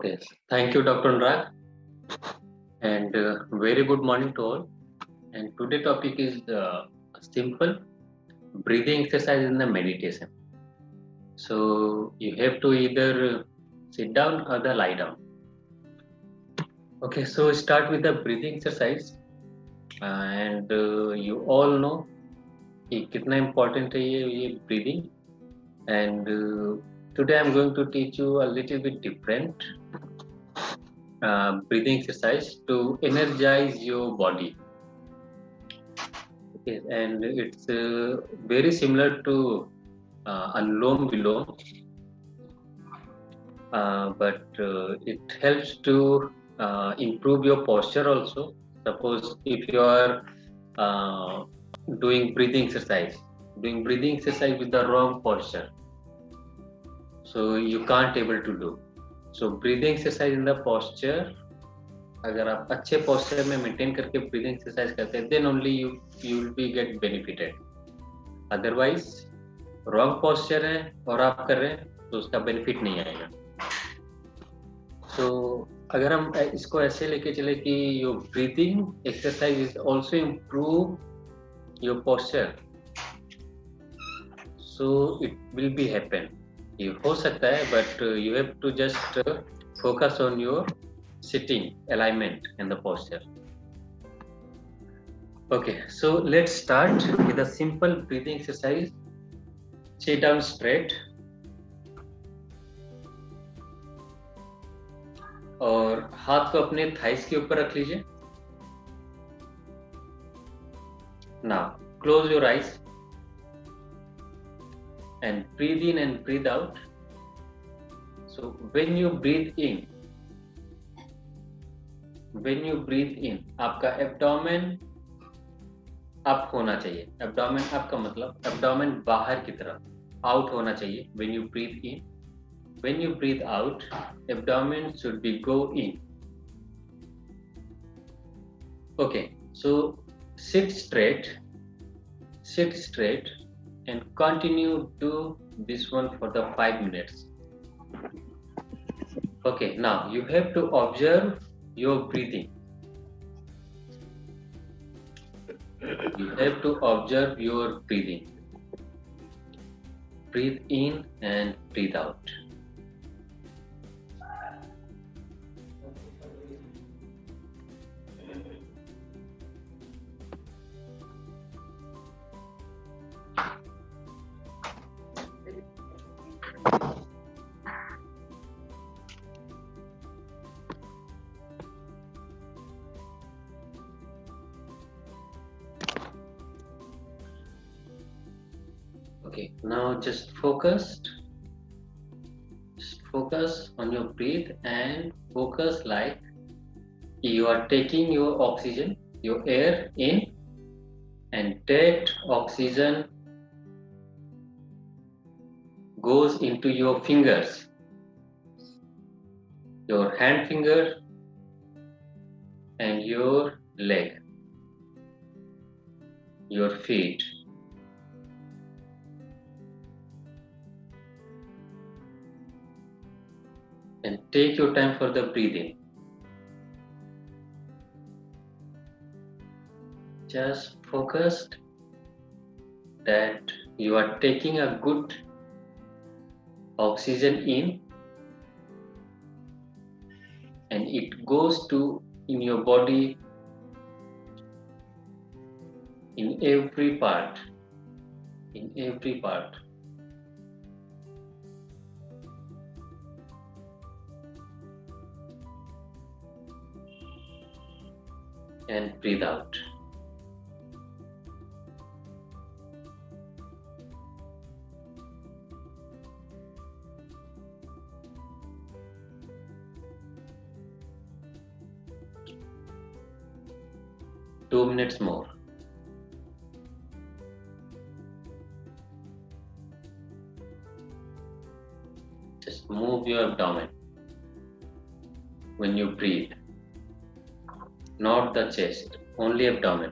Yes, thank you, Dr. Anurag, and very good morning to all. And today topic is simple breathing exercise in the meditation. So you have to either sit down or the lie down. Okay, so start with the breathing exercise, and you all know कि कितना important है ये breathing. And today I'm going to teach you a little bit different breathing exercise to energize your body. Okay, and it's very similar to Anulom Vilom, but it helps to improve your posture also. Suppose if you are uh, doing breathing exercise with the wrong posture, so you can't able to do. So breathing exercise in the posture, अगर आप अच्छे posture में maintain करके breathing exercise करते हैं, then only you will be get benefited. Otherwise wrong posture है और आप कर रहे हैं तो उसका बेनिफिट नहीं आएगा. तो अगर हम इसको ऐसे लेके चले कि your breathing exercise is also improve your posture, so it will be happen. ये हो सकता है but you have to just focus on your sitting alignment and the posture. Okay, so let's start with a simple breathing exercise. Sit down straight और हाथ को अपने thighs के ऊपर रख लीजिए. Now close your eyes and breathe in and breathe out. So when you breathe in, आपका abdomen up होना चाहिए. एब्डोमेन अप का मतलब एब्डोमेन बाहर की तरफ आउट होना चाहिए. When you breathe in, when you breathe out, abdomen should be go in. Okay, so sit straight and continue do this one for the 5 minutes. Okay, now you have to observe your breathing. You have to observe your breathing. Breathe in and breathe out. Okay, now just focus on your breath and focus like you are taking your oxygen, your air in, and that oxygen goes into your fingers, your hand finger and your leg, your feet. And take your time for the breathing. Just focused that you are taking a good oxygen in and it goes to in your body in every part. And breathe out. Two minutes more. Just move your abdomen when you breathe. Not the chest, only abdomen.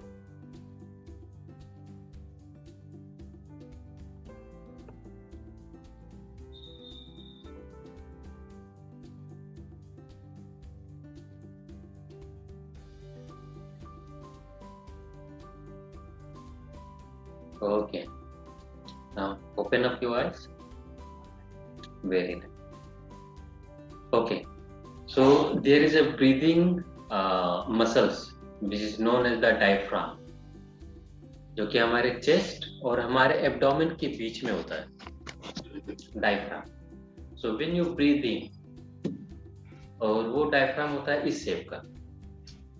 Okay. Now open up your eyes. Very nice. Okay. So there is a breathing muscles which is known as the diaphragm, जो कि हमारे chest और हमारे abdomen के बीच में होता है diaphragm. So when you breathe in, और वो डायफ्राम होता है इस शेप का,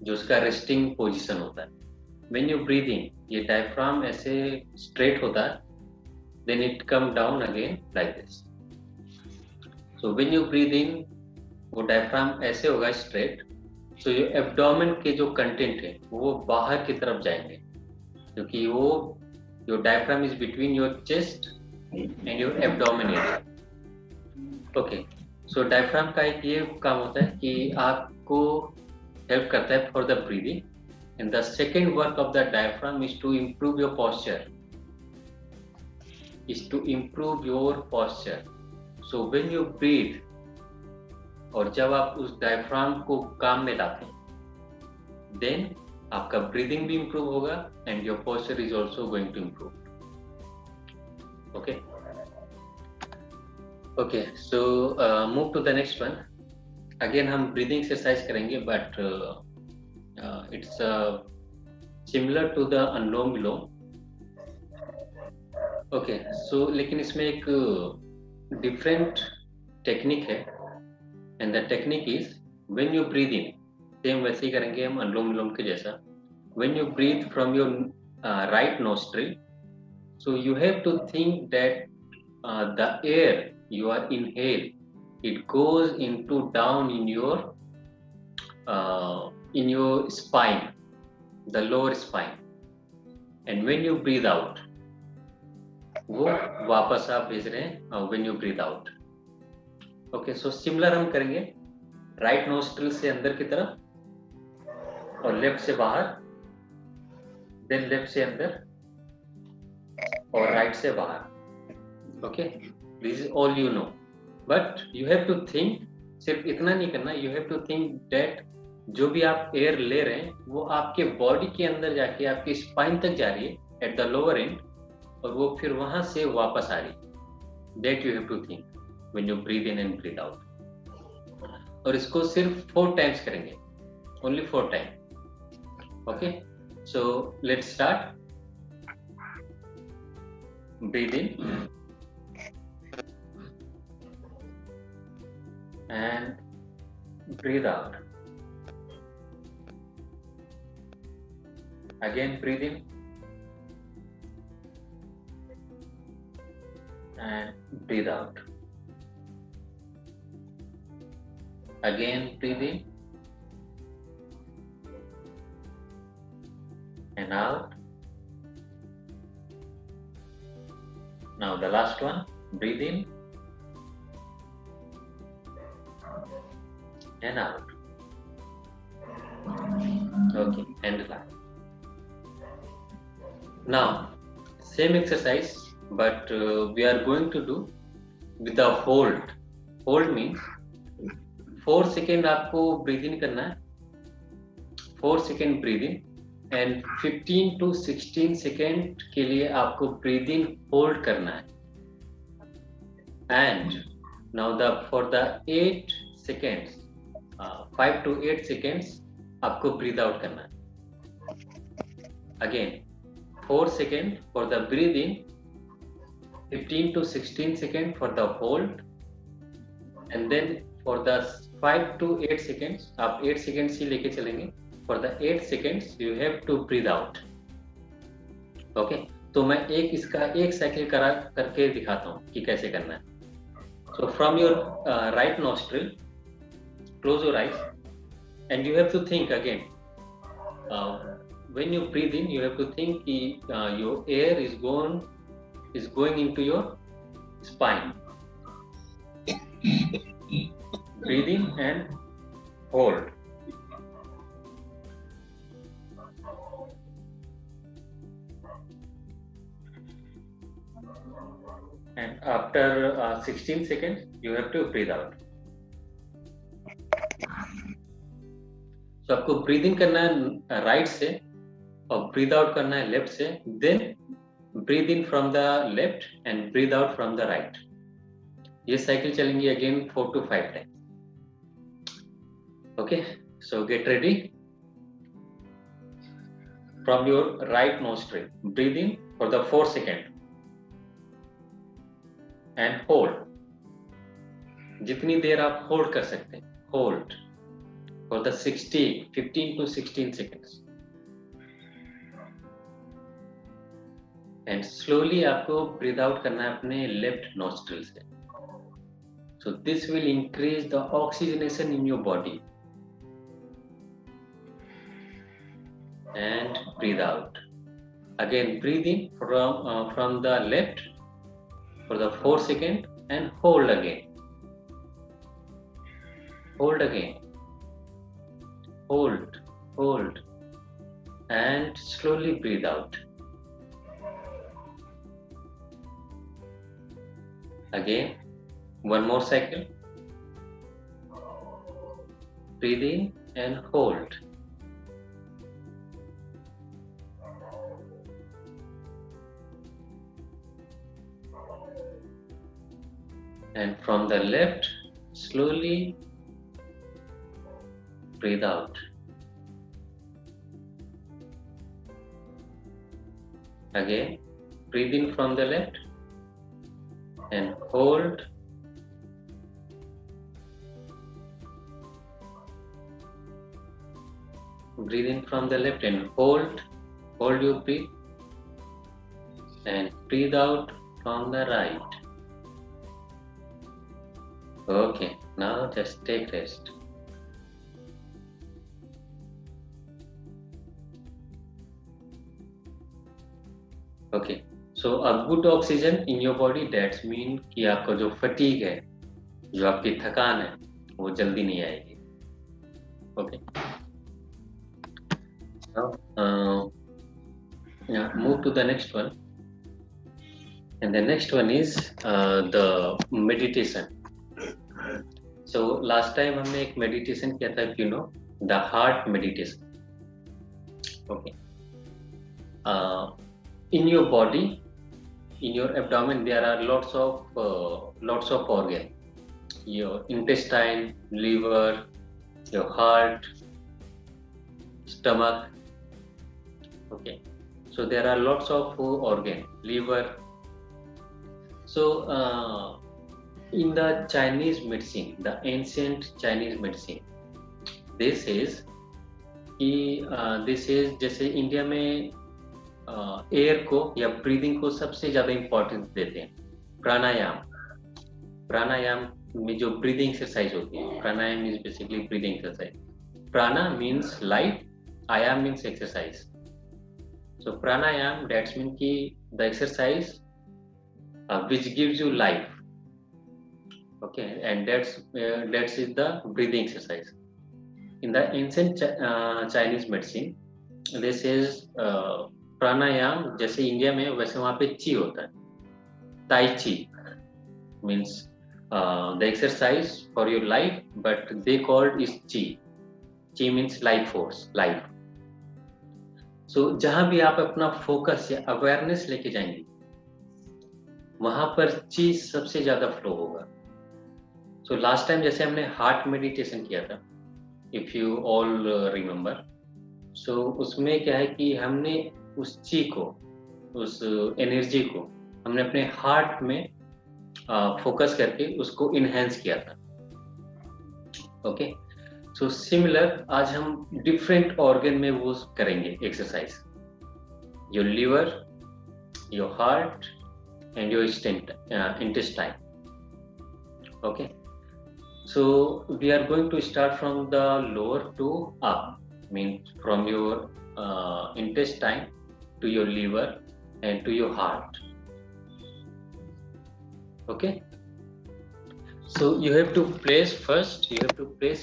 जो उसका रेस्टिंग पोजीशन होता है. व्हेन यू ब्रीथ इन, ये डायफ्राम ऐसे स्ट्रेट होता है, then it come down again like this. So when you breathe in, वो डायफ्राम ऐसे होगा स्ट्रेट. सो ये एब्डोमेन के जो कंटेंट है वो बाहर की तरफ जाएंगे, क्योंकि वो जो diaphragm is between your chest and your abdomen area. Okay. So diaphragm का एक ये काम होता है कि आपको हेल्प करता है for the breathing. And the second work of the diaphragm is to improve your posture, so when you breathe, और जब आप उस डायफ्राम को काम में लाते हैं, देन आपका ब्रीदिंग भी इंप्रूव होगा and your posture is also going to improve. Okay. Okay. So move to the next one. Again हम ब्रीदिंग एक्सरसाइज करेंगे, but it's similar to the anulom vilom. Okay. So लेकिन इसमें एक डिफरेंट टेक्निक है, and the technique is when you breathe in, same वैसे ही करेंगे हम अनुलोम विलोम के जैसा. When you breathe from your right nostril, so you have to think that the air you are inhale, it goes into down in your spine, the lower spine, and when you breathe out, वो वापस आप भेज रहे हैं when you breathe out. Okay. So similar हम करेंगे, right nostril से अंदर की तरफ और लेफ्ट से बाहर, देन लेफ्ट से अंदर और राइट से बाहर. Okay. This is all you know, but you have to think. सिर्फ इतना नहीं करना, you have to think that जो भी आप एयर ले रहे हैं वो आपके बॉडी के अंदर जाके आपके स्पाइन तक जा रही है एट द लोअर एंड, और वो फिर वहां से वापस आ रही है. That you have to think when you breathe in and breathe out. और इसको सिर्फ 4 times करेंगे, only 4 times. Okay, so let's start. Breathe in and breathe out. Again breathe in and breathe out. Again breathe in and out. Now the last one, breathe in and out. Okay, and relax. Now same exercise, but we are going to do with a hold. Hold means 4 second आपको breathe in करना है, 4 second breathe in, and 15 to 16 second के लिए आपको breathe in hold करना है. And now for the 8 seconds, 5 to 8 seconds आपको breathe out करना है. Again 4 second for the breathe in, 15 to 16 second for the hold, and then for the 5 to 8 seconds, आप 8 seconds ही लेके चलेंगे. For the 8 seconds you have to breathe out. Okay, तो मैं इसका एक साइकिल करके दिखाता हूँ कि कैसे करना है. So from your right nostril, close your eyes, and you have to think again. When you breathe in, you have to think your air is going into your spine. Breathe in and hold. And after 16 seconds, you have to breathe out. So आपको breathe in करना है right से और breathe out करना है left से. Then breathe in from the left and breathe out from the right. ये cycle चलेंगी again 4 to 5 times. Okay, so get ready. From your right nostril, breathe in for the 4 seconds and hold. जितनी देर आप hold कर सकते हैं, hold for the 15 to 16 seconds. And slowly आपको breathe out करना है अपने left nostril से. So this will increase the oxygenation in your body. And breathe out. Again, breathe in from the left for the 4 seconds and hold again. Hold again. Hold, hold, and slowly breathe out. Again, one more cycle. Breathe in and hold. And from the left, slowly breathe out. Again, breathe in from the left and hold. Breathe in from the left and hold. Hold your breath. And breathe out from the right. Okay, now just take rest. Okay, so a good oxygen in your body, that's mean कि आपका जो fatigue है, जो आपकी थकान है, वो जल्दी नहीं आएगी. Okay. Now, move to the next one. And the next one is the meditation. So last time हमने एक meditation किया था, you know, the heart meditation. Okay. In your body, in your abdomen, there are lots of organs. Your intestine, liver, your heart, stomach. Okay. So there are lots of organs, liver. So in the Chinese medicine, the ancient Chinese medicine, this is जैसे India में air को या breathing को सबसे ज्यादा importance देते हैं. प्राणायाम में जो ब्रीदिंग एक्सरसाइज होती है, pranayama is basically breathing exercise. Prana means life, ayama means exercise. So pranayama that's mean कि the exercise which gives you life. Okay, and that's is the breathing exercise. In the ancient Chinese medicine, this is प्राणायाम जैसे India में वैसे वहाँ पे ची होता है. Tai Chi means the exercise for your life, but they called is Chi. Chi means life force, life. So जहाँ भी आप अपना फोकस या अवेयरनेस लेके जाएंगे, वहां पर ची सबसे ज्यादा फ्लो होगा. सो लास्ट टाइम जैसे हमने हार्ट मेडिटेशन किया था, इफ यू ऑल रिमेम्बर, सो उसमें क्या है कि हमने उस ची को, उस एनर्जी को हमने अपने हार्ट में फोकस करके उसको इनहेंस किया था. ओके, सो सिमिलर आज हम डिफरेंट ऑर्गन में वो करेंगे exercise. Your liver, your heart and your intestine. Okay, so we are going to start from the lower to up, means from your intestine to your liver and to your heart. Okay, so you have to place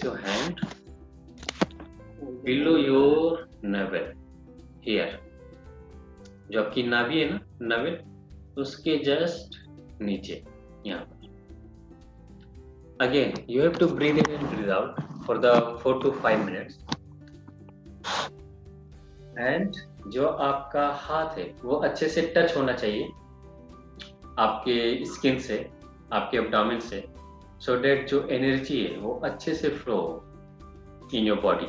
your hand below your navel here. जो आपकी नाभि है ना, navel, उसके just नीचे यहाँ पर. Again you have to breathe in and breathe out for the 4 to 5 minutes. And जो आपका हाथ है वो अच्छे से टच होना चाहिए आपके स्किन से, आपके एब्डोमेन से, सो डेट जो एनर्जी है वो अच्छे से फ्लो हो in your body.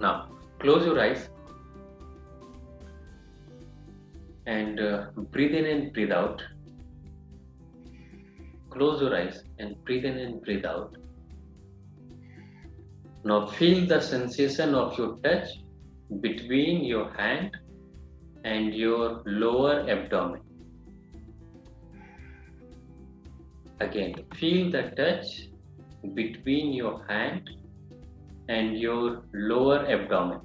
Now close your eyes and breathe in and breathe out. Close your eyes and breathe in and breathe out. Now feel the sensation of your touch between your hand and your lower abdomen. Again, feel the touch between your hand and your lower abdomen.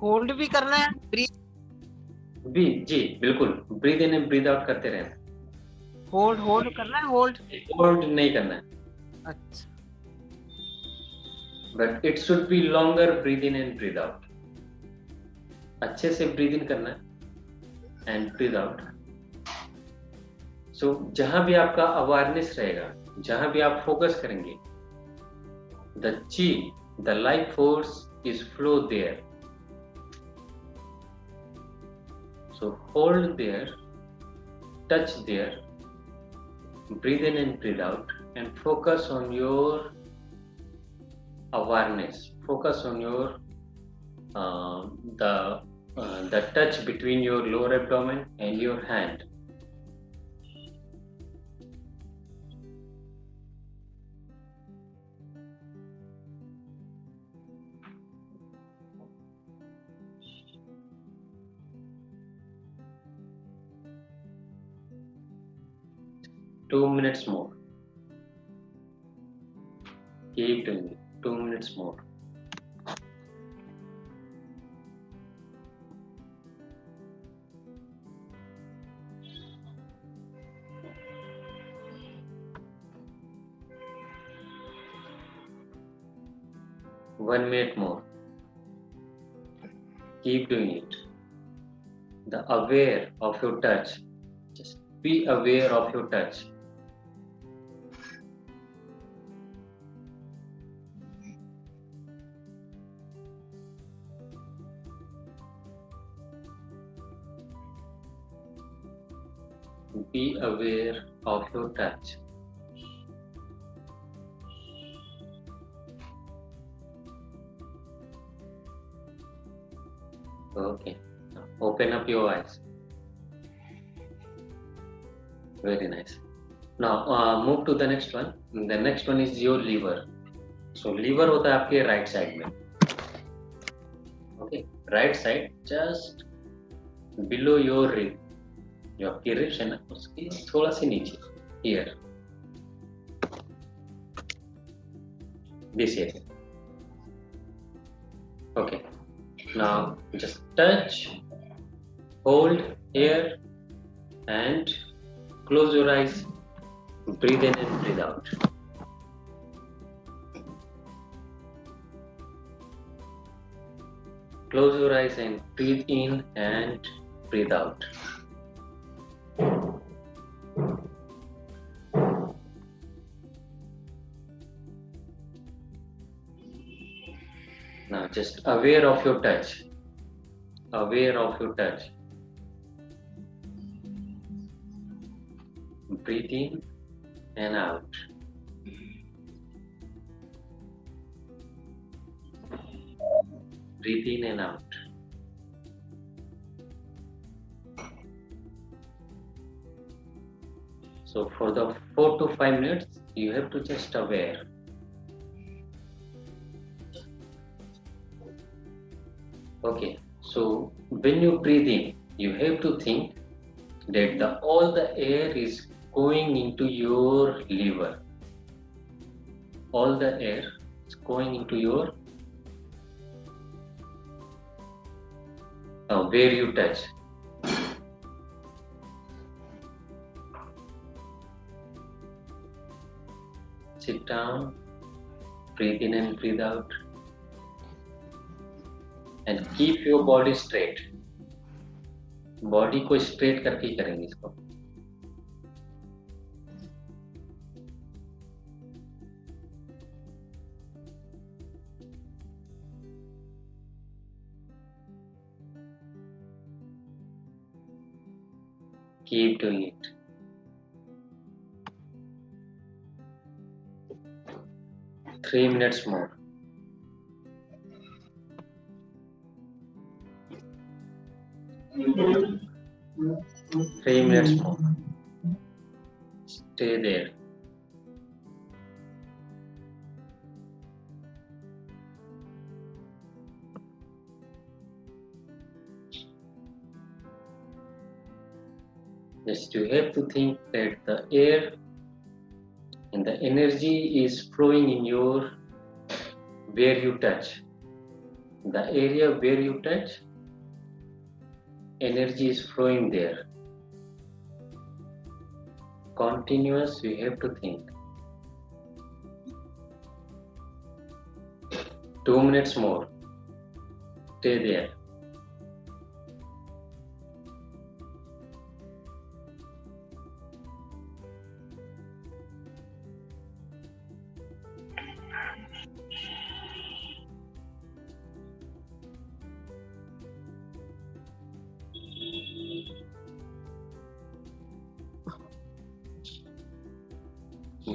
Hold भी करना है, breathe जी बिल्कुल, breathe in and breathe out करते रहना. Hold करना है, hold hold नहीं करना है, अच्छा but it should be longer breathe in and breathe out. अच्छे से ब्रीद इन करना है एंड ब्रीद आउट. सो जहां भी आपका अवेयरनेस रहेगा, जहां भी आप फोकस करेंगे, the chi, the life force is flow there. So hold there, touch there, breathe in and breathe out, and focus on your awareness. Focus on your the touch between your lower abdomen and your hand. Two minutes more. Keep doing it. 2 minutes more. One minute more. Keep doing it. The aware of your touch. Just be aware of your touch. Be aware of your touch. Okay. Now open up your eyes. Very nice. Now move to the next one. The next one is your liver. So liver होता है आपके right side में. Okay. Right side just below your rib. जो आपकी ribs है ना उसकी थोड़ा सी नीचे. Here. This area. Okay. Now just touch, hold here, and close your eyes. Breathe in and breathe out. Close your eyes and breathe in and breathe out. Now just aware of your touch. Aware of your touch. Breathe in and out. Breathe in and out. So for the 4 to 5 minutes, you have to just aware. Okay, so when you breathe in, you have to think that all the air is going into your liver. All the air is going into your where you touch. Sit down, breathe in and breathe out, and keep your body straight. Body को straight करके ही करेंगे इसको. Keep doing it. Three minutes more. Three minutes more. Stay there. Just you have to think that the air and the energy is flowing in your where you touch. The area where you touch, energy is flowing there. Continuous, you have to think. 2 minutes more. Stay there.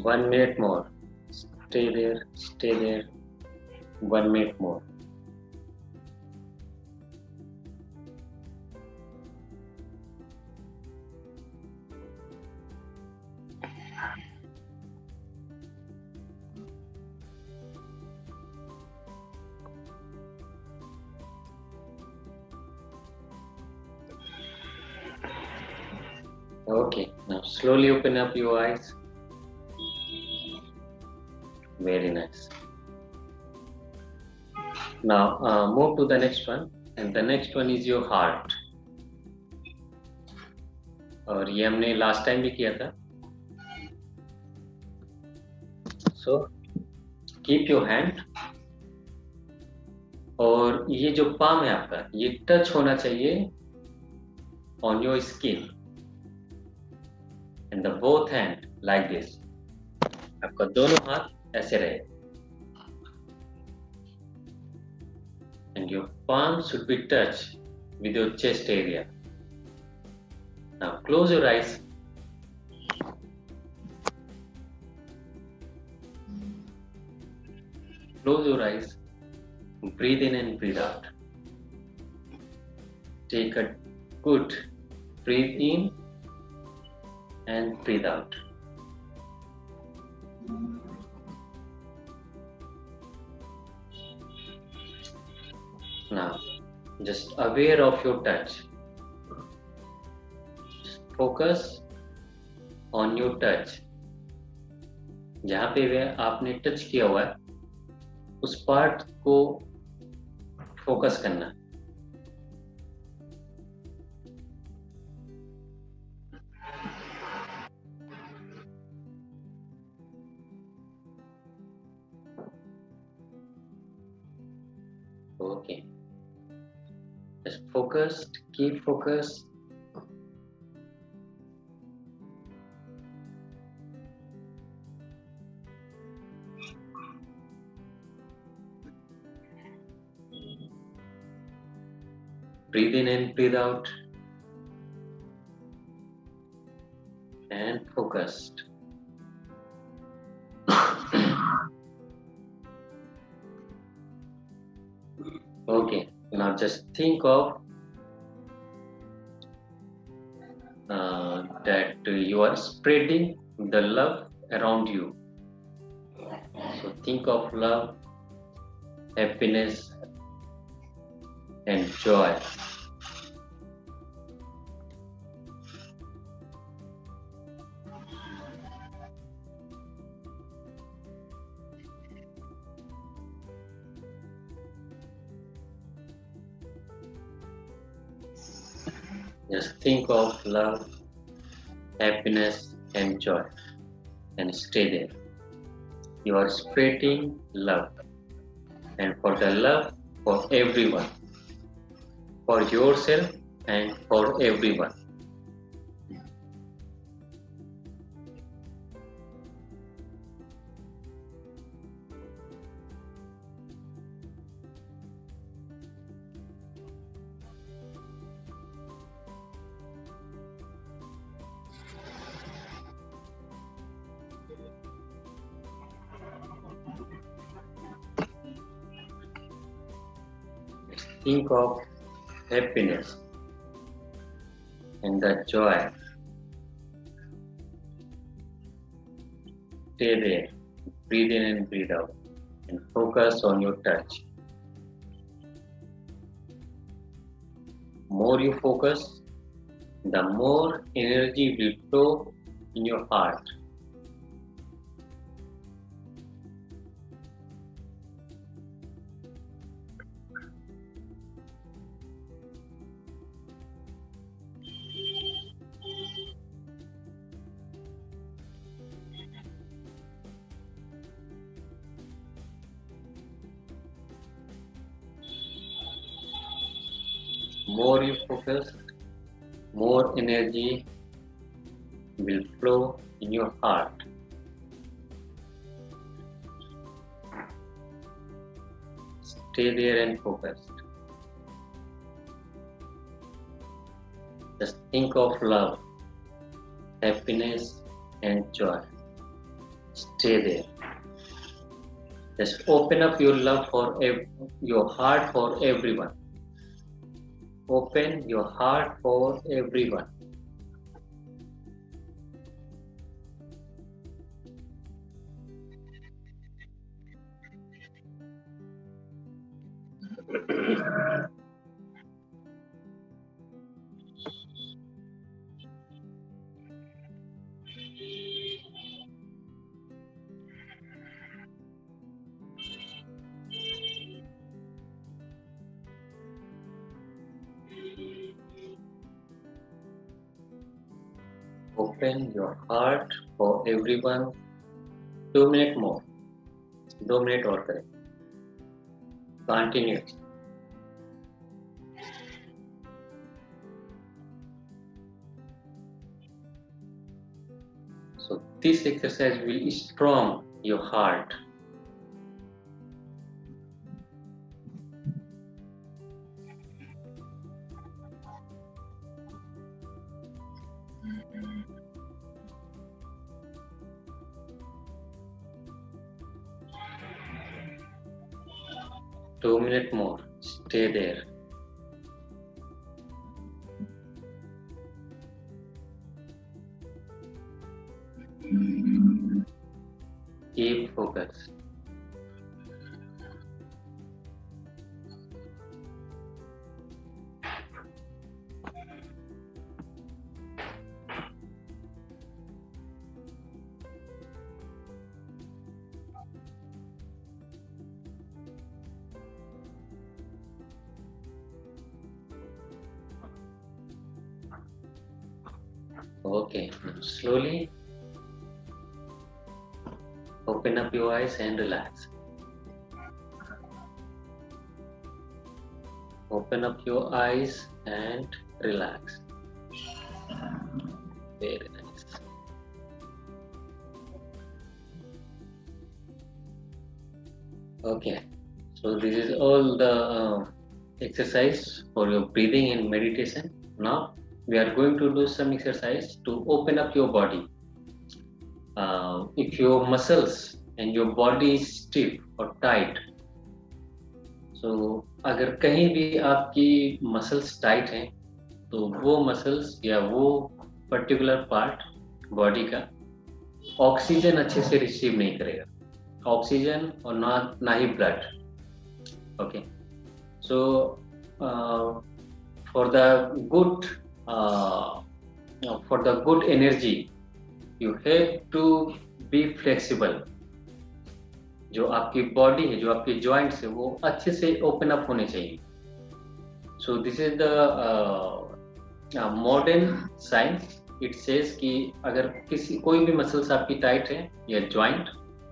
One minute more. Stay there, stay there. 1 minute more. Okay, now slowly open up your eyes. Very nice. Now move to the next one, and the next one is your heart. और ये हमने last time भी किया था. So keep your hand. और ये जो palm है आपका, ये टच होना चाहिए on your skin. And the both hand like this. आपका दोनों हाथ ऐसे रहे. And your palm should be touched with your chest area. Now close your eyes. Close your eyes. Breathe in and breathe out. Take a good breathe in and breathe out. Now, just aware of your touch. Just focus on your touch. जहाँ पे वह आपने touch किया हुआ है, उस part को focus करना. Okay. Just focused, keep focused. Breathe in and breathe out. And focused. Okay, now just think of that you are spreading the love around you. So think of love, happiness, and joy. Just think of love, happiness, and joy, and stay there. You are spreading love, and for the love for everyone, for yourself, and for everyone. think of happiness and the joy. Stay there, breathe in and breathe out, and focus on your touch. More you focus, the more energy will flow in your heart. More you focus, more energy will flow in your heart. Stay there and focus. Just think of love, happiness, and joy. Stay there. Just open up your love for your heart for everyone. Open your heart for everyone. Open your heart for everyone. 2 minutes more. 2 minutes और करें. Continue. So this exercise will strong your heart. Two minutes more. Stay there. Keep focus. Okay, slowly open up your eyes and relax. Open up your eyes and relax. Very nice. Okay, so this is all the exercise for your breathing and meditation. Now we are going to do some exercise to open up your body. If your muscles and your body is stiff or tight, so अगर कहीं भी आपकी muscles tight हैं तो वो muscles या वो particular part body का ऑक्सीजन अच्छे से रिसीव नहीं करेगा. ऑक्सीजन और ना ही blood. Okay, so for the good energy you have to be flexible. जो आपकी बॉडी है, जो आपके जॉइंट्स है, वो अच्छे से ओपन अप होने चाहिए. So this is the modern science. It says कि अगर कोई भी मसल्स आपकी टाइट है या जॉइंट,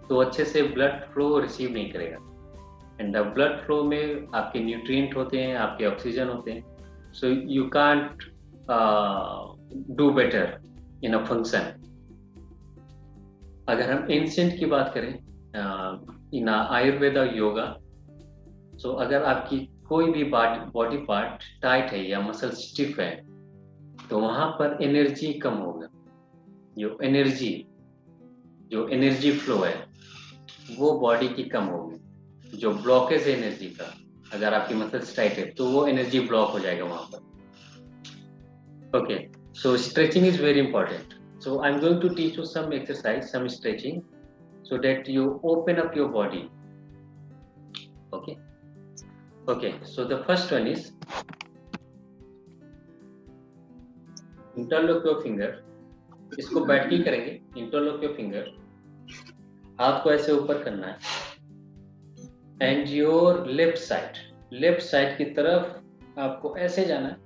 तो अच्छे से ब्लड फ्लो रिसीव नहीं करेगा. एंड द ब्लड फ्लो में आपके न्यूट्रिएंट होते हैं, आपके ऑक्सीजन होते हैं. So you can't do better in a function. अगर हम एंशिएंट की बात करें इन आयुर्वेदा योगा, सो अगर आपकी कोई भी बॉडी पार्ट टाइट है या मसल स्टिफ है, तो वहां पर एनर्जी कम होगा. जो एनर्जी फ्लो है वो बॉडी की कम होगी. जो ब्लॉकेज है एनर्जी का, अगर आपकी मसल्स टाइट है तो वो एनर्जी ब्लॉक हो जाएगा वहां पर। Okay, so stretching is very important. So I'm going to teach you some exercise, some stretching, so that you open up your body. Okay. Okay. So the first one is interlock your finger. इसको बैठ के करेंगे. Interlock your finger. हाथ को ऐसे ऊपर करना है. And your left side की तरफ आपको ऐसे जाना है.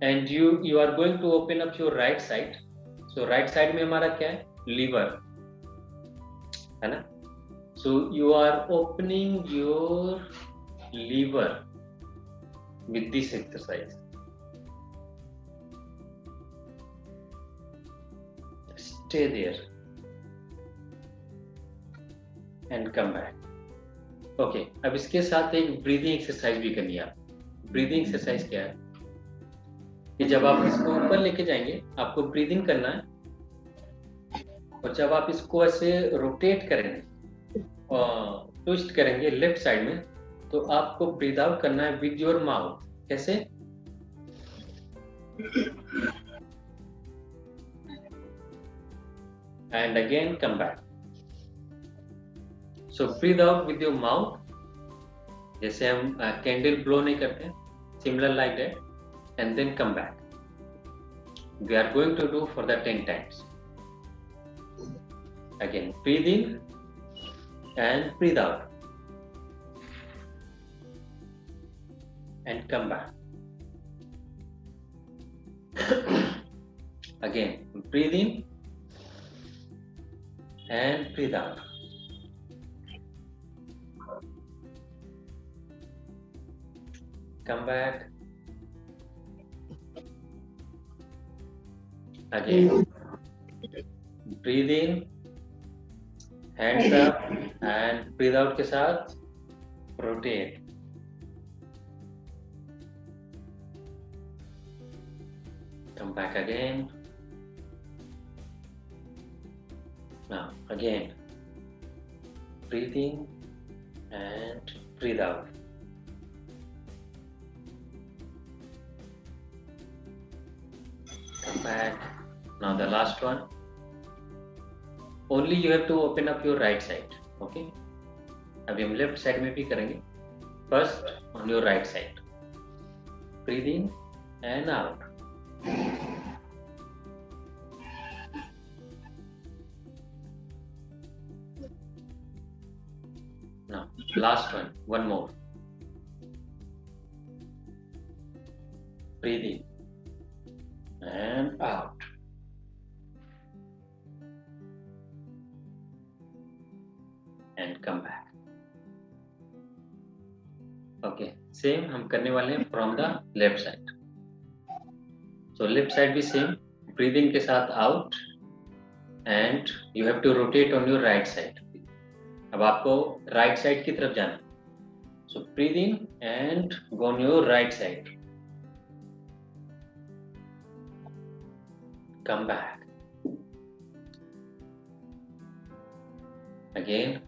And you are going to open up your right side. So right side में हमारा क्या है? Liver, है ना? So you are opening your liver with this exercise. Stay there and come back. Okay, अब इसके साथ एक ब्रीदिंग एक्सरसाइज भी करनी है. ब्रीदिंग एक्सरसाइज क्या है कि जब आप इसको ऊपर लेके जाएंगे आपको ब्रीदिंग करना है, और जब आप इसको ऐसे रोटेट करेंगे और ट्विस्ट करेंगे लेफ्ट साइड में, तो आपको ब्रीद आउट करना है विद योर माउथ. कैसे? And again come back. So breathe out with your mouth, जैसे हम कैंडल ब्लो नहीं करते, similar like that, and then come back. We are going to do for the 10 times. Again, breathe in and breathe out and come back. Again, breathe in and breathe out. Come back. Again, breathe in, hands up, and breathe out के साथ rotate. Come back again. Now again, breathe in and breathe out. Come back. Now the last one. Only you have to open up your right side. Okay. अभी हम left side में भी करेंगे. First on your right side. Breathe in and out. Now last one more. Breathe in and out. And come back. Okay, same हम करने वाले हैं from the left side. So left side भी same, breathing के साथ out and you have to rotate on your right side. अब आपको right side की तरफ जाना. So breathe in and go on your right side. Come back. Again.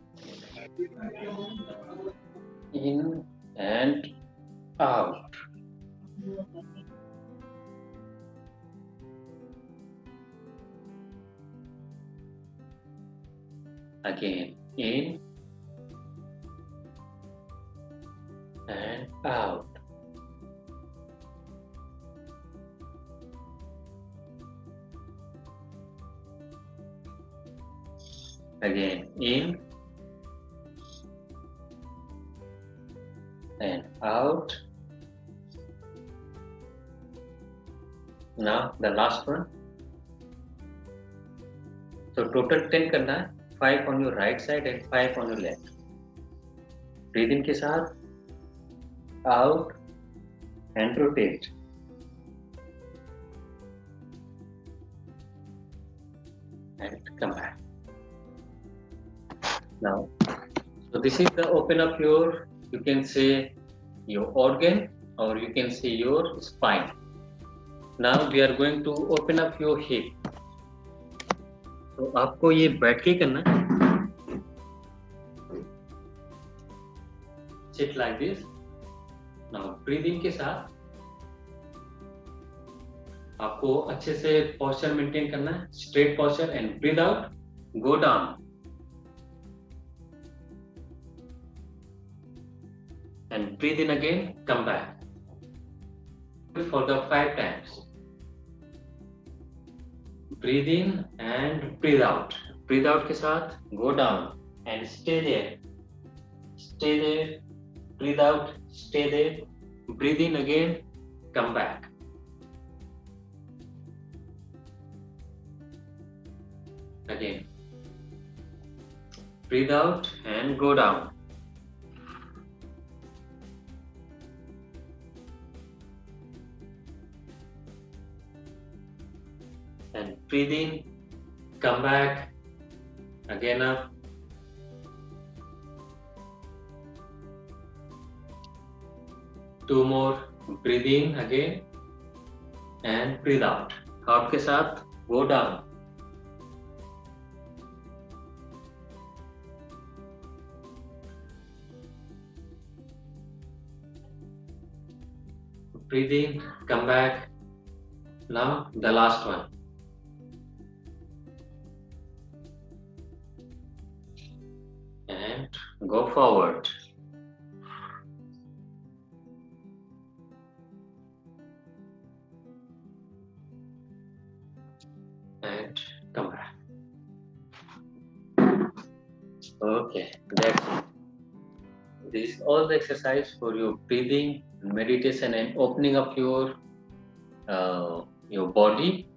In and out. Again, in and out. Again, in and out. Now the last one. So total 10 करना है, 5 on your right side and 5 on your left. Breathe in के साथ, out and rotate. And come back. Now, so this is the open up your, you can say your organ or you can say your spine. Now we are going to open up your hip. तो आपको ये बैठ के करना है. Sit like this. Now breathe in के साथ आपको अच्छे से posture maintain करना है, straight posture, and breathe out, go down. And breathe in again, come back. For the 5 times. Breathe in and breathe out. Breathe out के साथ go down and stay there. Stay there. Breathe out, stay there. Breathe in again, come back. Again. Breathe out and go down. And breathe in, come back, again up. Two more, breathe in again and breathe out. Out के साथ go down. Breathe in, come back. Now the last one. And go forward. And come back. Okay, that's it. This is all the exercise for your breathing, meditation, and opening up your body,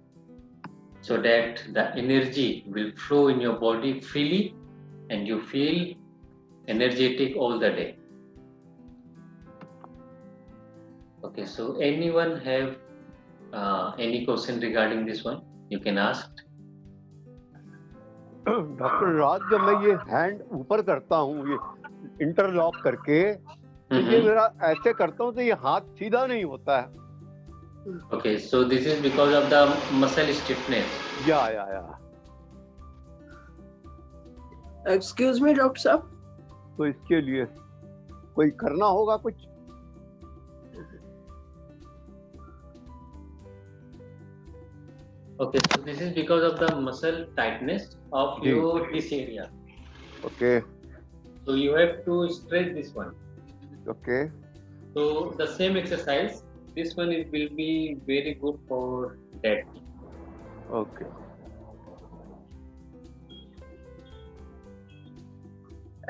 so that the energy will flow in your body freely, and you feel energetic all the day. Okay, so anyone have any question regarding this one? You can ask. Doctor Raj, जब मैं ये hand ऊपर करता हूँ ये interlock करके, तो ये मेरा ऐसे करता हूँ तो ये हाथ सीधा नहीं होता है. Okay, so this is because of the muscle stiffness. या. एक्सक्यूज मी डॉक्टर साहब, तो इसके लिए कोई करना होगा कुछ? Okay, so this is because of the muscle tightness of this area. Okay. So you have to stretch this one. Okay. So the same exercise, this one will be very good for that. Okay.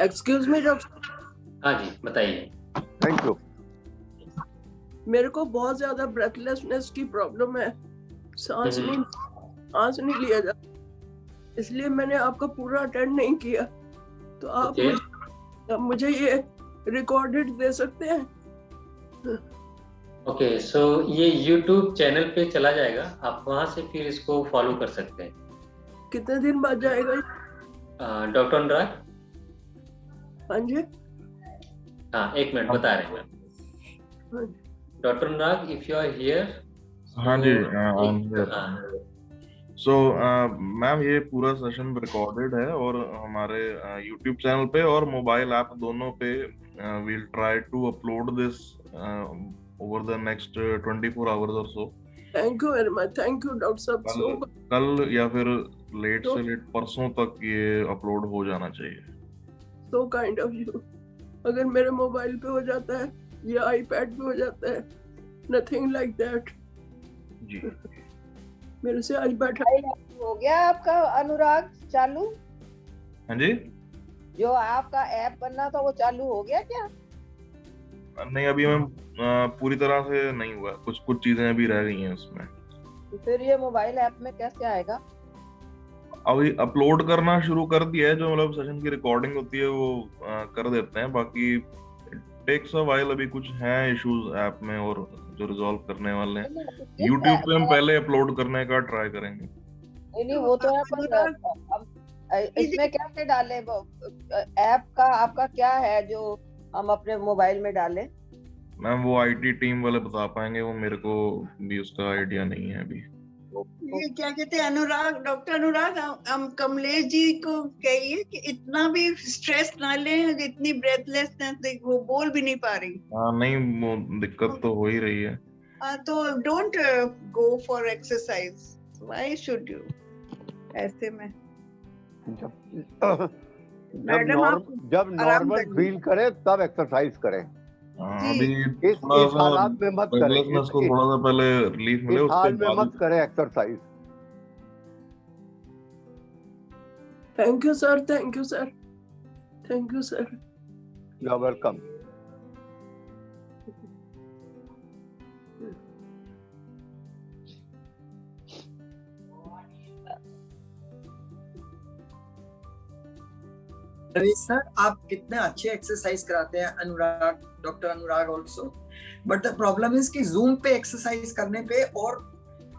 Excuse me doctor, हाँ जी, बताइए. Thank you. मेरे को बहुत ज्यादा breathlessness की problem है. सांस नहीं लिया जाता, इसलिए मैंने आपका पूरा अटेंड नहीं किया. तो आप मुझे ये रिकॉर्डेड दे सकते हैं? ओके, सो ये YouTube चैनल पे चला जाएगा, आप वहां से फिर इसको फॉलो कर सकते हैं. कितने दिन बाद जाएगा? डॉक्टर अनुराग. हाँ जी. हाँ, एक मिनट बता रहे हैं. Doctor Anurag, if you are here. हाँ जी, सो मैम ये पूरा सेशन रिकॉर्डेड है और हमारे यूट्यूब चैनल पे और मोबाइल ऐप दोनों पे we'll try to upload this over the next 24 hours or so. Thank you very much. Thank you doctor साहब. कल या फिर लेट से लेट परसों तक ये अपलोड हो जाना चाहिए. So kind of you. अगर मेरे मोबाइल पे हो जाता है या आईपैड पे हो जाता है, nothing like that. जी. मेरे से आज बैठा हो गया आपका अनुराग चालू? हाँ जी. जो आपका ऐप बनना था वो चालू हो गया क्या? नहीं, अभी मैम पूरी तरह से नहीं हुआ, कुछ चीजें अभी रह गई हैं उसमें. फिर ये मोबाइल ऐप में कैसे आएगा? अभी अपलोड करना शुरू कर दिया है, जो मतलब सेशन की रिकॉर्डिंग होती है वो कर देते हैं. बाकी टेक्स अ व्हाइल, अभी कुछ हैं इश्यूज ऐप में और जो रिजॉल्व करने वाले हैं. YouTube पे हम पहले अपलोड करने का ट्राई करेंगे. नहीं वो तो है, पर इसमें कैसे डालें? वो ऐप का आपका क्या है जो हम अपने मोबाइल में डालें? मैम वो IT टीम वाले बता पाएंगे, वो मेरे को भी उसका आइडिया नहीं है अभी. ये क्या कहते हैं अनुराग, डॉक्टर अनुराग, हम कमलेश जी को कहिए कि इतना भी स्ट्रेस ना लें, इतनी ब्रेथलेसनेस वो बोल भी नहीं पा रही। हाँ नहीं, वो दिक्कत तो हो ही रही है। तो don't go for exercise, why should you ऐसे में। मैडम आप जब आराम नॉर्मल करिए। फील करे तब एक्सरसाइज करें। जी। अभी इस थोड़ा सा हालात में मत करें, breathlessness को थोड़ा सा पहले रिलीफ मिले, इस उसके हाल में बाद मत करें exercise. Thank you sir, thank you sir, thank you sir. You are welcome. Ravi sir, आप कितने अच्छे एक्सरसाइज कराते हैं, Anurag, doctor Anurag also, but the problem is कि जूम पे एक्सरसाइज करने पे और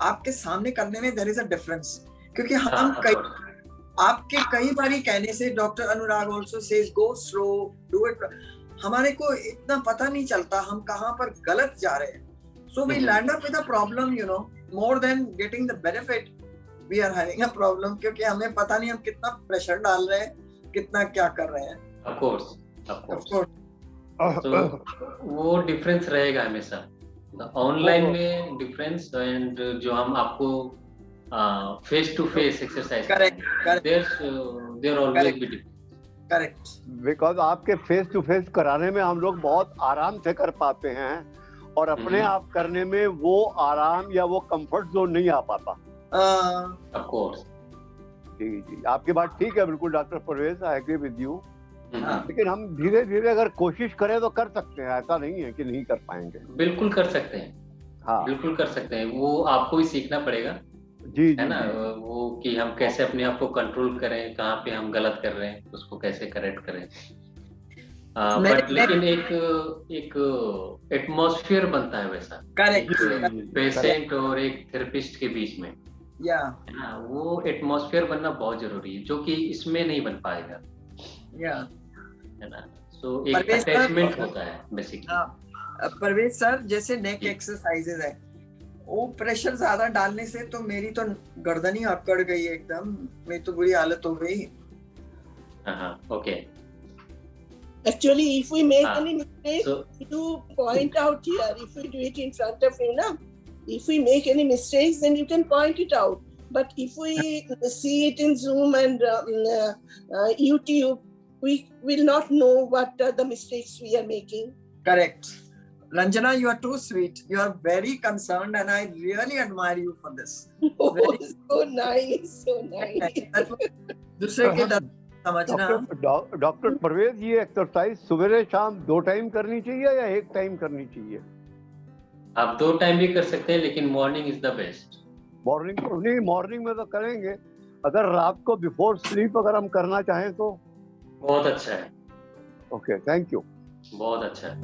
आपके सामने करने में देयर इज अ डिफरेंस, क्योंकि हम आपके कई बारी कहने से doctor Anurag also says go slow, do it, हमारे को इतना पता नहीं चलता हम कहाँ पर गलत जा रहे हैं, so we land up with a problem, you know, more than getting the benefit we are having a problem, क्योंकि हमें पता नहीं हम कितना प्रेशर डाल रहे हैं, कितना क्या कर रहे हैं। ऑफ कोर्स तो वो डिफरेंस रहेगा हमेशा ऑनलाइन में डिफरेंस, एंड जो हम आपको face to face exercise correct, there always be difference. Correct, because आपके फेस टू फेस कराने में हम लोग बहुत आराम से कर पाते हैं, और अपने आप करने में वो आराम या वो कंफर्ट जोन नहीं आ पाता। ऑफ कोर्स जी जी, आपकी बात ठीक है बिल्कुल doctor Parvez, I agree with you. हाँ। लेकिन हम धीरे धीरे अगर कोशिश करें तो कर सकते हैं, ऐसा नहीं है कि नहीं कर पाएंगे। बिल्कुल कर सकते हैं, हाँ बिल्कुल कर सकते हैं, वो आपको ही सीखना पड़ेगा, जी है जी ना, जी। वो कि हम कैसे अपने आप को कंट्रोल करें, कहाँ पे हम गलत कर रहे हैं उसको कैसे करेक्ट करें। बट लेकिन एक एटमॉस्फेयर बनता है वैसा, करेक्ट, पेशेंट और एक थेरेपिस्ट के बीच में, या है ना, वो एटमॉस्फेयर बनना बहुत जरूरी है, जो कि इसमें नहीं बन पाएगा, या है ना। सो एक परवेज सर, अटैचमेंट होता है बेसिकली। परवेज सर, जैसे नेक एक्सरसाइजेज है, वो प्रेशर ज्यादा डालने से तो मेरी तो गर्दन ही अकड़ गई है एकदम, मेरी तो बुरी हालत हो गई। हाँ okay. Actually, if we make Ah, any mistake, so you point out here. If we do it in front of you, now, if we make any mistakes, then you can point it out. But if we see it in Zoom and YouTube, we will not know what the mistakes we are making. Correct. Ranjana, you are too sweet. You are very concerned, and I really admire you for this. Oh, Very- so nice, so nice. दूसरे के दर्द समझना। Doctor Parvez, ये exercise सवेरे शाम 2 time करनी चाहिए या 1 टाइम करनी चाहिए? आप 2 टाइम भी कर सकते हैं, लेकिन morning is the best. Morning तो नहीं, मॉर्निंग में तो करेंगे, अगर रात को बिफोर स्लीप अगर हम करना चाहें तो बहुत अच्छा है, ओके, थैंक यू। बहुत अच्छा है।